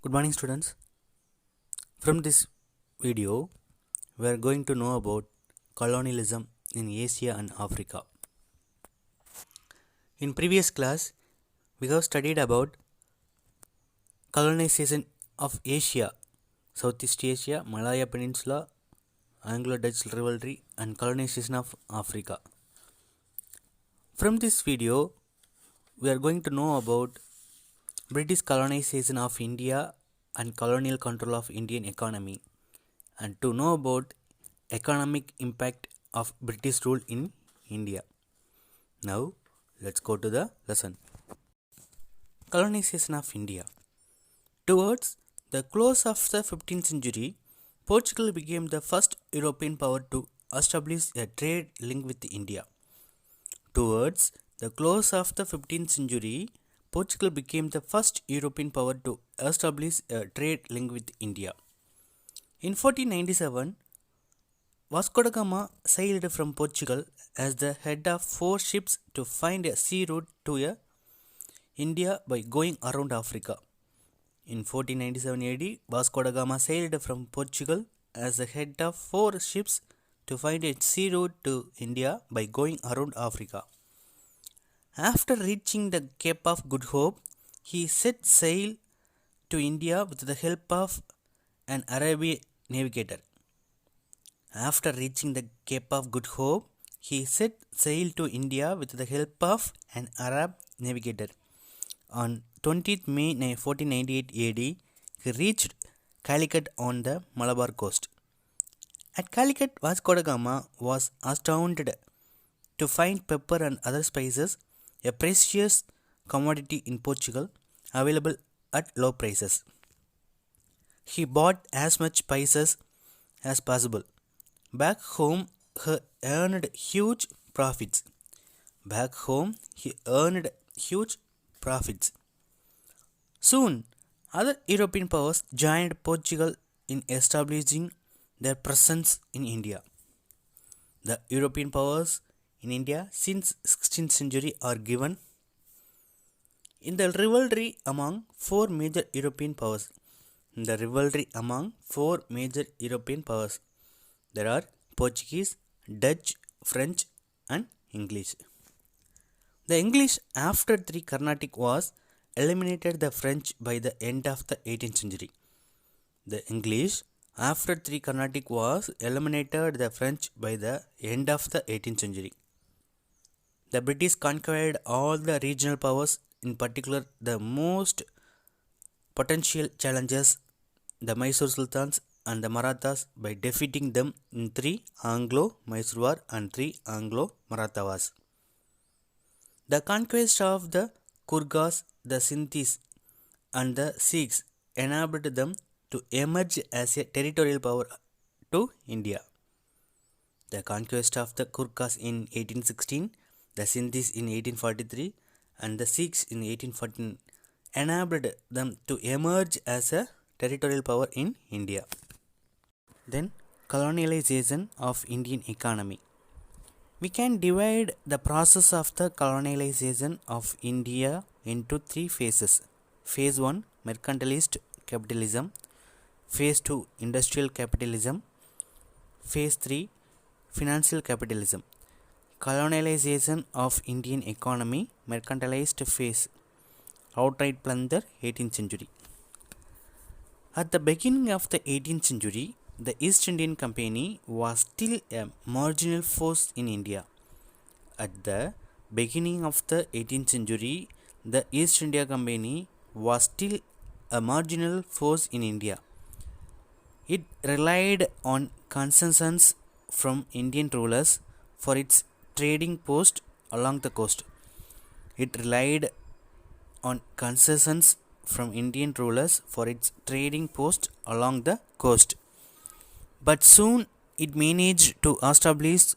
Good morning, students. From this video, we are going to know about colonialism in Asia and Africa. In previous class, we have studied about colonization of Asia, Southeast Asia, Malaya Peninsula, Anglo-Dutch rivalry, and colonization of Africa. From this video, we are going to know about British colonization of India and colonial control of Indian economy, and to know about economic impact of British rule in India. Now, let's go to the lesson. Colonization of India. Towards the close of the 15th century, Portugal became the first European power to establish a trade link with India. Towards the close of the 15th century, Portugal became the first European power to establish a trade link with India. In 1497, Vasco da Gama sailed from Portugal as the head of 4 ships to find a sea route to India by going around Africa. In 1497 AD, Vasco da Gama sailed from Portugal as the head of 4 ships to find a sea route to India by going around Africa. After reaching the Cape of Good Hope, he set sail to India with the help of an Arabian navigator. After reaching the Cape of Good Hope, he set sail to India with the help of an Arab navigator. On 20th May 1498 AD, he reached Calicut on the Malabar coast. At Calicut, Vasco da Gama was astounded to find pepper and other spices, a precious commodity in Portugal, available at low prices. He bought as much spices as possible. Back home, he earned huge profits. Soon, other European powers joined Portugal in establishing their presence in India. The European powers in India since 16th century are given in the rivalry among four major European powers. There are Portuguese, Dutch, French, and English. The English, after three Carnatic wars, eliminated the French by the end of the 18th century. The English, after three Carnatic wars, eliminated the French by the end of the 18th century. The British conquered all the regional powers, in particular the most potential challenges, the Mysore Sultans and the Marathas, by defeating them in 3 Anglo-Mysore War and 3 Anglo-Maratha Wars. The conquest of the Kurgas, the Sindhis, and the Sikhs enabled them to emerge as a territorial power to India. The conquest of the Kurgas in 1816, the Sindhis in 1843, and the Sikhs in 1814 enabled them to emerge as a territorial power in India. Then, colonialization of Indian economy. We can divide the process of the colonialization of India into 3 phases. Phase 1, mercantilist capitalism. Phase 2, industrial capitalism. Phase 3, financial capitalism. Colonialization of Indian economy, mercantilized phase. Outright plunder, 18th century. At the beginning of the 18th century, the East Indian Company was still a marginal force in India. At the beginning of the 18th century, the East India Company was still a marginal force in India. It relied on concessions from Indian rulers for its trading post along the coast. It relied on concessions from Indian rulers for its trading post along the coast. But soon it managed to establish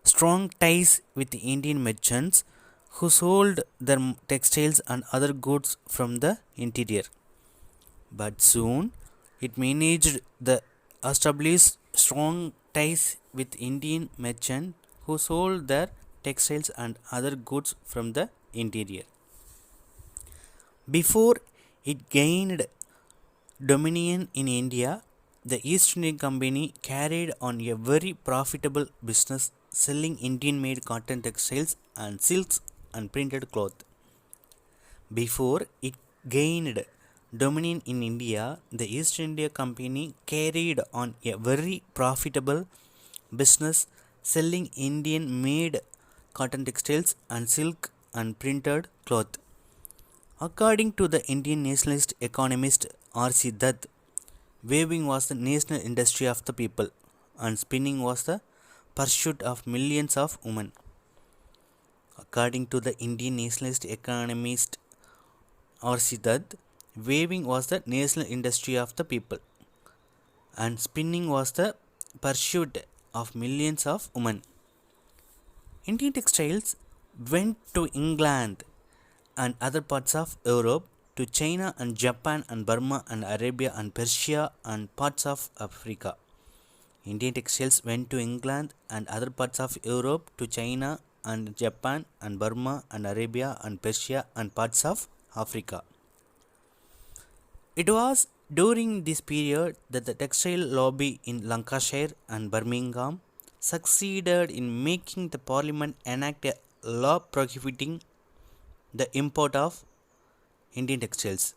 strong ties with Indian merchants who sold their textiles and other goods from the interior. But soon it managed to establish strong ties with Indian merchants who sold their textiles and other goods from the interior. Before it gained dominion in India, the East India Company carried on a very profitable business selling Indian made cotton textiles and silks and printed cloth. Before it gained dominion in India, the East India Company carried on a very profitable business selling Indian made cotton textiles and silk and printed cloth. According to the Indian nationalist economist R.C. Dutt, weaving was the national industry of the people and spinning was the pursuit of millions of women. According to the Indian nationalist economist R.C. Dutt, weaving was the national industry of the people and spinning was the pursuit of millions of women. Indian textiles went to England and other parts of Europe, to China and Japan and Burma and Arabia and Persia and parts of Africa. Indian textiles went to England and other parts of Europe, to China and Japan and Burma and Arabia and Persia and parts of Africa. It was during this period that the textile lobby in Lancashire and Birmingham succeeded in making the Parliament enact a law prohibiting the import of Indian textiles.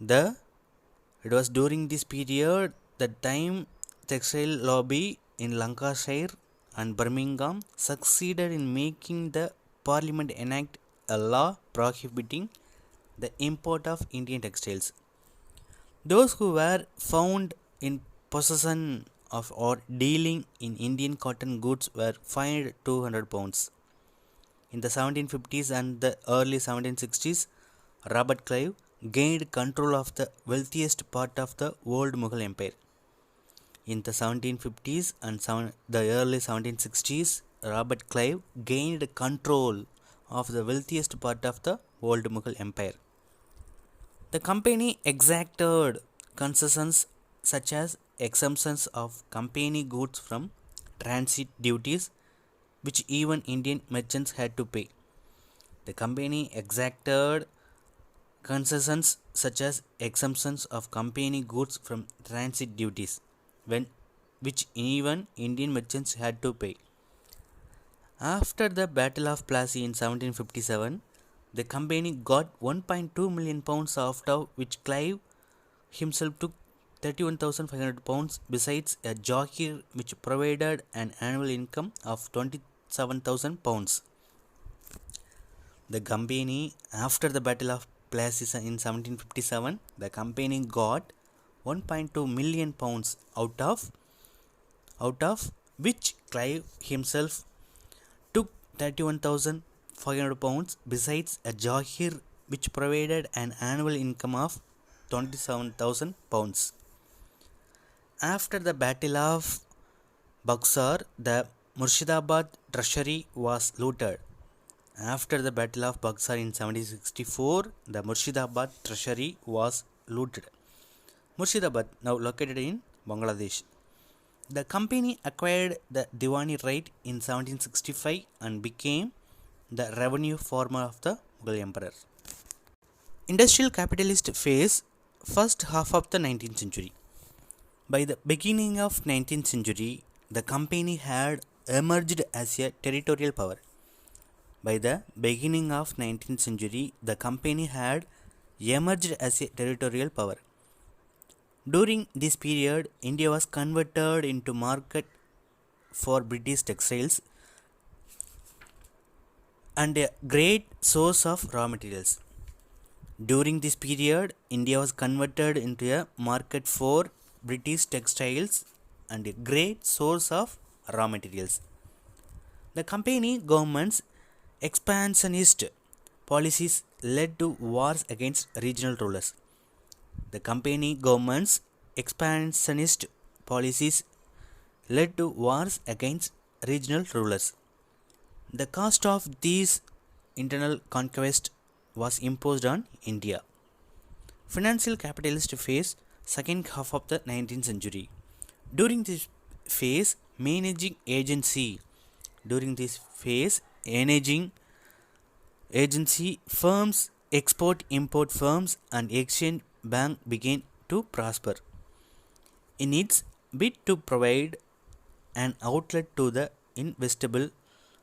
It was during this period the time textile lobby in Lancashire and Birmingham succeeded in making the Parliament enact a law prohibiting the import of Indian textiles. Those who were found in possession of or dealing in Indian cotton goods were fined £200. In the 1750s and the early 1760s, Robert Clive gained control of the wealthiest part of the old Mughal Empire. In the 1750s and the early 1760s, Robert Clive gained control of the wealthiest part of the old Mughal Empire. The company exacted concessions such as exemptions of company goods from transit duties, which even Indian merchants had to pay. The company exacted concessions such as exemptions of company goods from transit duties, which even Indian merchants had to pay. After the Battle of Plassey in 1757, the company got £1.2 million, out of which Clive himself took £31,500 besides a jagir which provided an annual income of £27,000. The company, after the Battle of Plassey in 1757, the company got £1.2 million, out of which Clive himself took £31,500 besides a jagir which provided an annual income of £27,000. After the Battle of Buxar, the Murshidabad treasury was looted. After the Battle of Buxar in 1764, the Murshidabad treasury was looted. Murshidabad, now located in Bangladesh. The company acquired the Diwani right in 1765 and became the revenue farmer of the Mughal Emperor. Industrial capitalist phase, first half of the 19th century. By the beginning of 19th century, the company had emerged as a territorial power. By the beginning of 19th century, the company had emerged as a territorial power. During this period, India was converted into market for British textiles and a great source of raw materials. During this period, India was converted into a market for British textiles and a great source of raw materials. The company government's expansionist policies led to wars against regional rulers. The company government's expansionist policies led to wars against regional rulers. The cost of these internal conquest was imposed on India. Financial capitalist phase, second half of the 19th century. During this phase, managing agency firms, export import firms and exchange bank began to prosper. In its bid to provide an outlet to the investable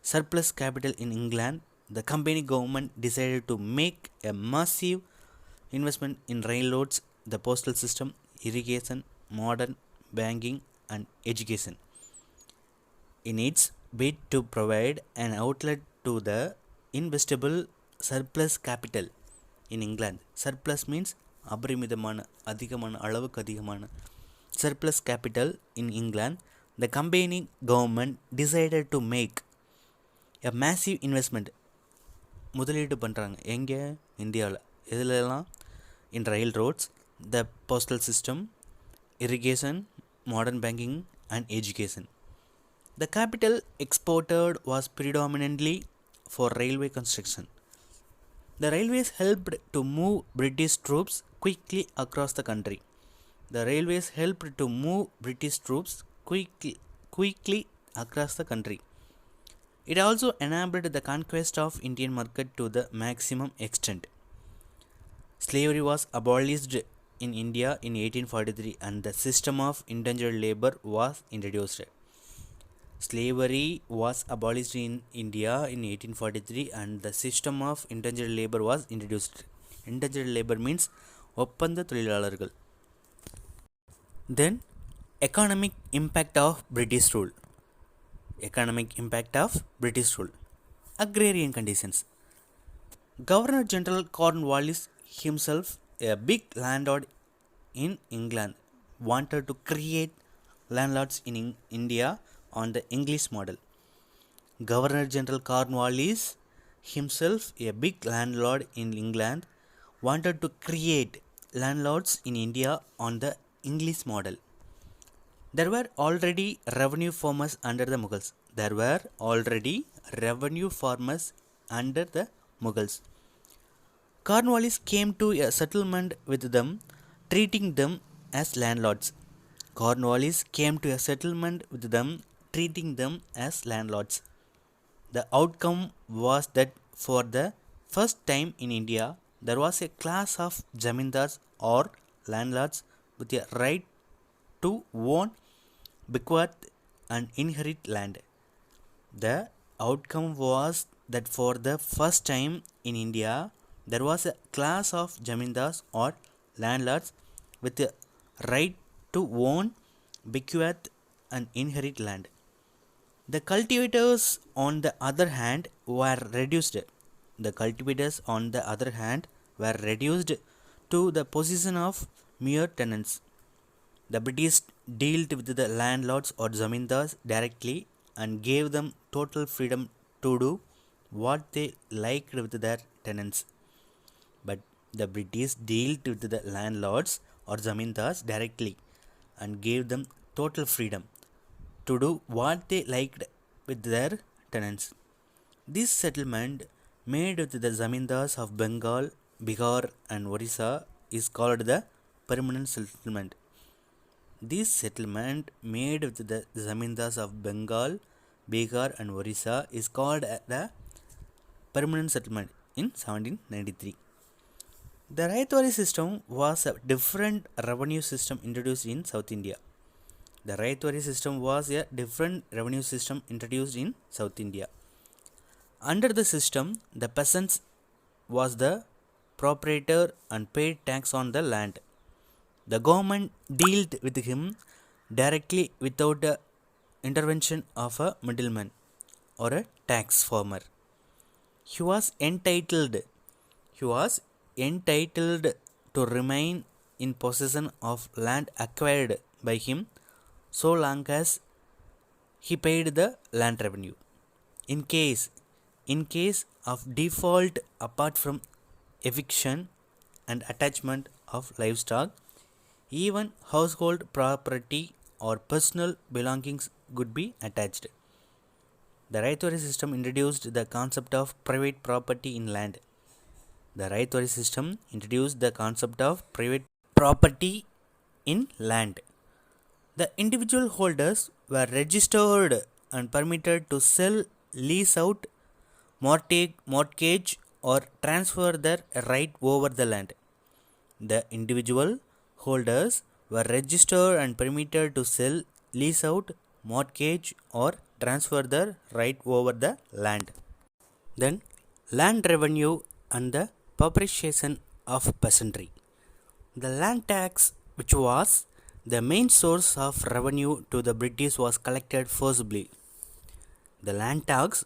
surplus capital in England, the company government decided to make a massive investment in railroads, the postal system, irrigation, modern banking, and education. In its bid to provide an outlet to the investable surplus capital in England, surplus means அபரிமிதமான அதிகமான அளவுக்கு அதிகமான surplus capital in England, the company government decided to make a massive investment. முதலீடு பண்ணுறாங்க எங்கே? இந்தியாவில். எதுலலாம்? in railroads, the postal system, irrigation, modern banking, and education. The capital exported was predominantly for railway construction. The railways helped to move British troops quickly across the country. The railways helped to move British troops quickly across the country. It also enabled the conquest of Indian market to the maximum extent. Slavery was abolished in India in 1843 and the system of indentured labor was introduced. Slavery was abolished in India in 1843 and the system of indentured labor was introduced. Indentured labor means ஒப்பந்த தொழிலாளர்கள். Then economic impact of British rule. Economic impact of British rule. Agrarian conditions. Governor General Cornwallis himself, a big landlord in England, wanted to create landlords in India on the English model. Governor General Cornwallis himself, a big landlord in England, wanted to create landlords in India on the English model. There were already revenue farmers under the Mughals. There were already revenue farmers under the Mughals. Cornwallis came to a settlement with them, treating them as landlords. Cornwallis came to a settlement with them, treating them as landlords. The outcome was that for the first time in India, there was a class of zamindars or landlords with a right to own, bequeath, and inherit land. The outcome was that for the first time in India, there was a class of zamindars or landlords with a right to own, bequeath, and inherit land. The cultivators, on the other hand, were reduced. The cultivators, on the other hand, were reduced to the position of mere tenants. The British dealt with the landlords or zamindars directly and gave them total freedom to do what they liked with their tenants. But the British dealt with the landlords or zamindars directly and gave them total freedom to do what they liked with their tenants. This settlement made with the zamindars of Bengal, Bihar, and Orissa is called the permanent settlement. This settlement made with the zamindars of Bengal, Bihar, and Orissa is called the permanent settlement in 1793. The Rayatwari system was a different revenue system introduced in South India. The Rayatwari system was a different revenue system introduced in South India. Under the system, the peasant was the proprietor and paid tax on the land. The government dealt with him directly without the intervention of a middleman or a tax farmer. He was entitled to remain in possession of land acquired by him so long as he paid the land revenue. In case of default, apart from eviction and attachment of livestock, even household property or personal belongings could be attached. The Rayatwari system introduced the concept of private property in land. The Rayatwari system introduced the concept of private property in land. The individual holders were registered and permitted to sell, lease out, mortgage, or transfer their right over the land. The individual holders were registered and permitted to sell, lease out, mortgage, or transfer their right over the land. Then, land revenue and the perpetuation of peasantry. The land tax, which was the main source of revenue to the British, was collected forcibly. The land tax,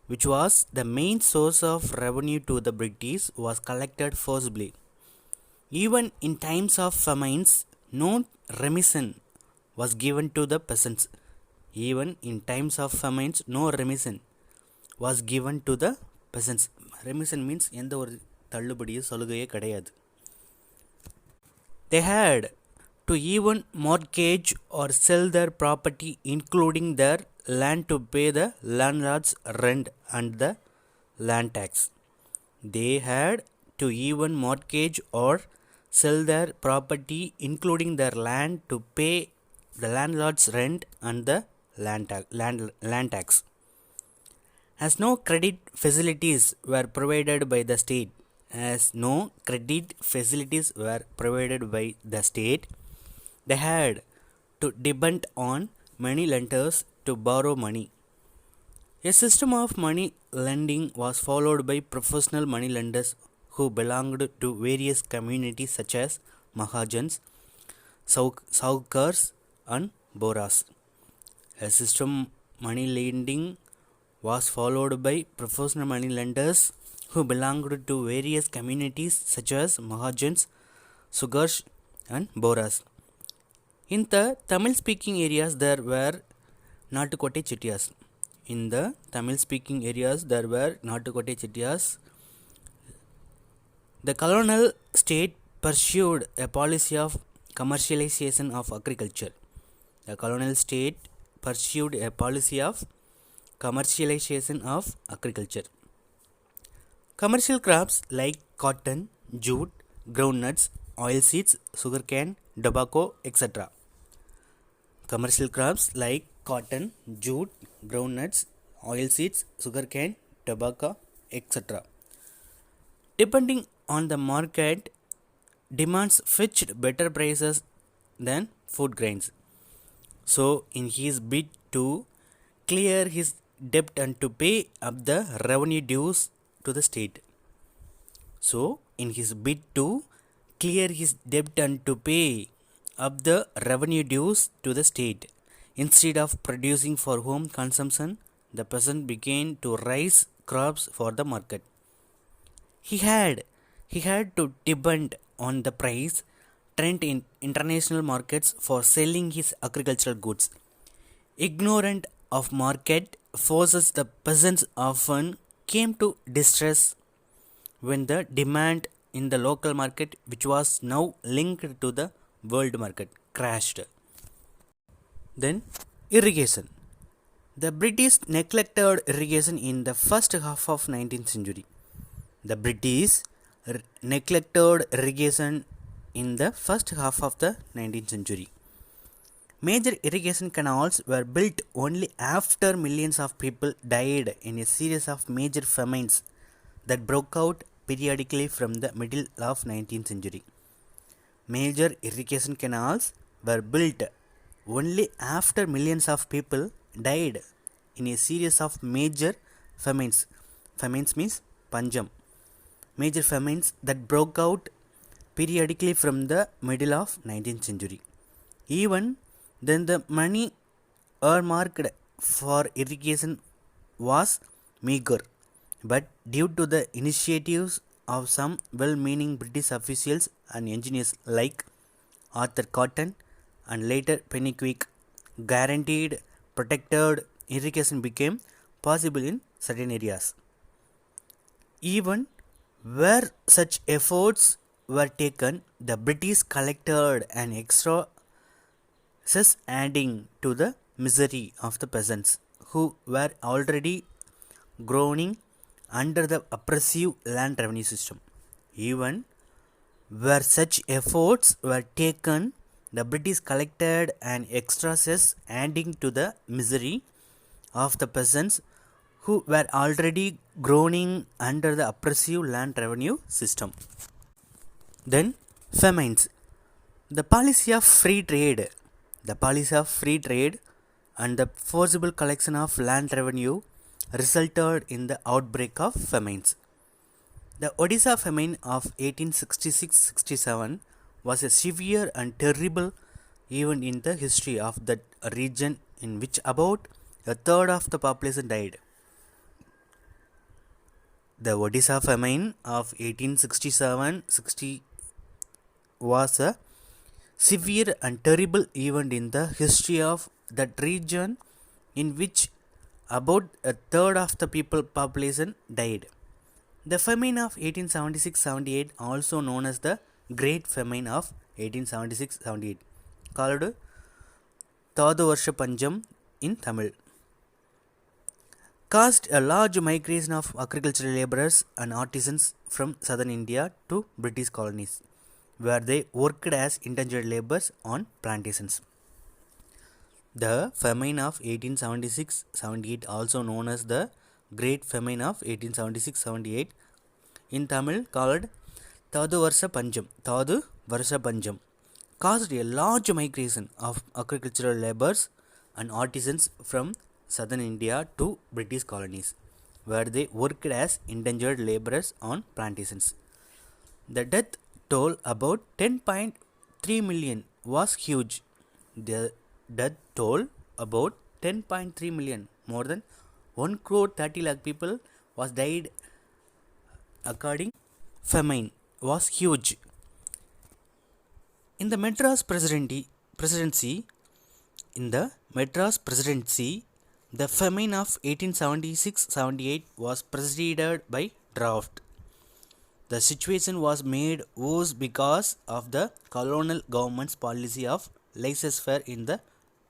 which was the main source of revenue to the British, was collected forcibly. Even in times of famines, no remission was given to the peasants. Even in times of famines, no remission was given to the peasants. Remission means எந்த ஒரு தள்ளுபடியோ சலுகையோ கிடையாது. They had to even mortgage or sell their property, including their land, to pay the landlord's rent and the land tax. They had to even mortgage or sell their property, including their land, to pay the landlord's rent and the land tax. As no credit facilities were provided by the state, they had to depend on money lenders to borrow money. A system of money lending was followed by professional money lenders who belonged to various communities such as Mahajans, Saukars, and Boras. A system money lending was followed by professional money lenders who belonged to various communities such as Mahajans, Sugars, and Boras. In the Tamil speaking areas, there were Natukotte Chettiars. In the Tamil speaking areas, there were Natukotte Chettiars. The colonial state pursued a policy of commercialization of agriculture. The colonial state pursued a policy of commercialization of agriculture. Commercial crops like cotton, jute, groundnuts, oilseeds, sugarcane, tobacco, etc. Commercial crops like cotton, jute, groundnuts, oilseeds, sugarcane, tobacco, etc. Depending on the market, demands fetched better prices than food grains. So, in his bid to clear his debt and to pay up the revenue dues to the state. So, in his bid to clear his debt and to pay up the revenue dues to the state, instead of producing for home consumption, the peasant began to raise crops for the market. He had to depend on the price trend in international markets for selling his agricultural goods. Ignorant of market forces, the peasants often came to distress when the demand in the local market, which was now linked to the world market, crashed. Then, irrigation. The British neglected irrigation in the first half of 19th century. The British neglected irrigation in the first half of the 19th century. Major irrigation canals were built only after millions of people died in a series of major famines that broke out periodically from the middle of 19th century. Major irrigation canals were built only after millions of people died in a series of major famines. Famines means Panjam. Major famines that broke out periodically from the middle of 19th century. Even then, the money earmarked for irrigation was meager, but due to the initiatives of some well-meaning British officials and engineers like Arthur Cotton and later Pennywhick, guaranteed protected irrigation became possible in certain areas. Even where such efforts were taken, the British collected an extra cess, adding to the misery of the peasants who were already groaning under the oppressive land revenue system. Even where such efforts were taken, the British collected an extra cess, adding to the misery of the peasants who were already groaning under the oppressive land revenue system. Then, Famines. The policy of free trade. The policy of free trade and the forcible collection of land revenue resulted in the outbreak of famines. The Odisha famine of 1866-67 was a severe and terrible event in the history of that region in which about a third of the population died. The Odisha famine of 1867-60 was a severe and terrible event in the history of that region in which about a third of the population died. The famine of 1876-78, also known as the Great Famine of 1876-78, called Thadu Varsha Panjam in Tamil, caused a large migration of agricultural laborers and artisans from southern India to British colonies, where they worked as indentured laborers on plantations. The famine of 1876-78, also known as the Great Famine of 1876-78, in Tamil called Thadu Varsha Panjam, caused a large migration of agricultural laborers and artisans from southern India to British colonies, where they worked as indentured laborers on plantations. The death toll, about 10.3 million, was huge. The death toll, about 10.3 million, more than 1 crore 30 lakh people was died according famine, was huge. In the Madras presidency, the famine of 1876-78 was preceded by drought. The situation was made worse because of the colonial government's policy of laissez-faire in the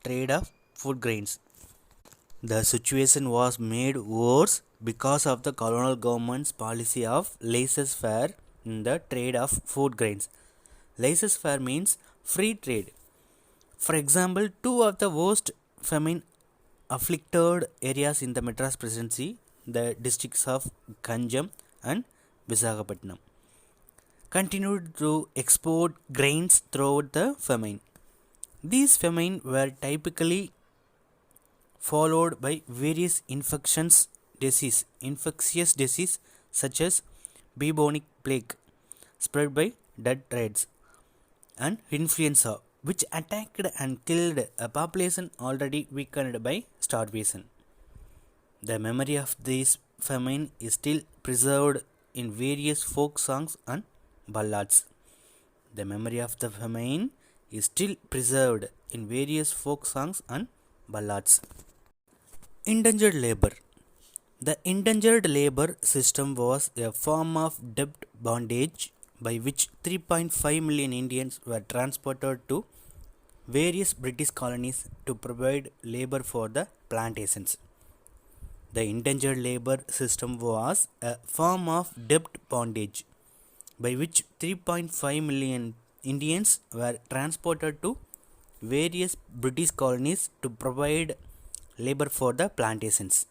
trade of food grains. The situation was made worse because of the colonial government's policy of laissez-faire in the trade of food grains. Laissez-faire means free trade. For example, two of the worst famine afflicted areas in the Madras presidency, the districts of Ganjam and Visakhapatnam, continued to export grains throughout the famine. These famine were typically followed by various infectious disease such as bubonic plague spread by dead rats and influenza, which attacked and killed a population already weakened by starvation. The memory of this famine is still preserved in various folk songs and ballads. The memory of the famine is still preserved in various folk songs and ballads. Indentured labor. The indentured labor system was a form of debt bondage by which 3.5 million Indians were transported to various British colonies to provide labor for the plantations. The indentured labor system was a form of debt bondage by which 3.5 million Indians were transported to various British colonies to provide labor for the plantations.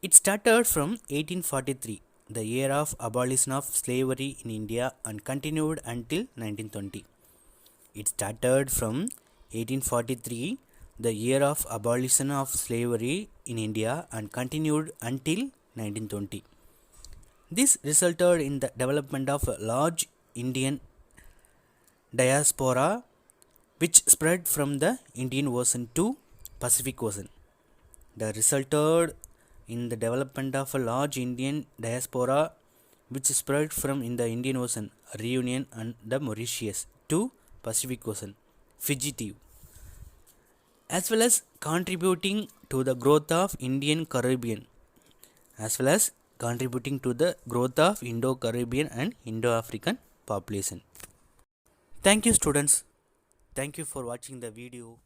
It started from 1843, the year of abolition of slavery in India, and continued until 1920. It started from 1843, the year of abolition of slavery in India, and continued until 1920. This resulted in the development of a large Indian diaspora which spread from the Indian Ocean to Pacific Ocean. The resulted in the development of a large Indian diaspora which spread from in the Indian Ocean, Reunion and the Mauritius to Pacific Ocean, fugitive, as well as contributing to the growth of Indo-Caribbean and Indo-African population. Thank you, students. Thank you for watching the video.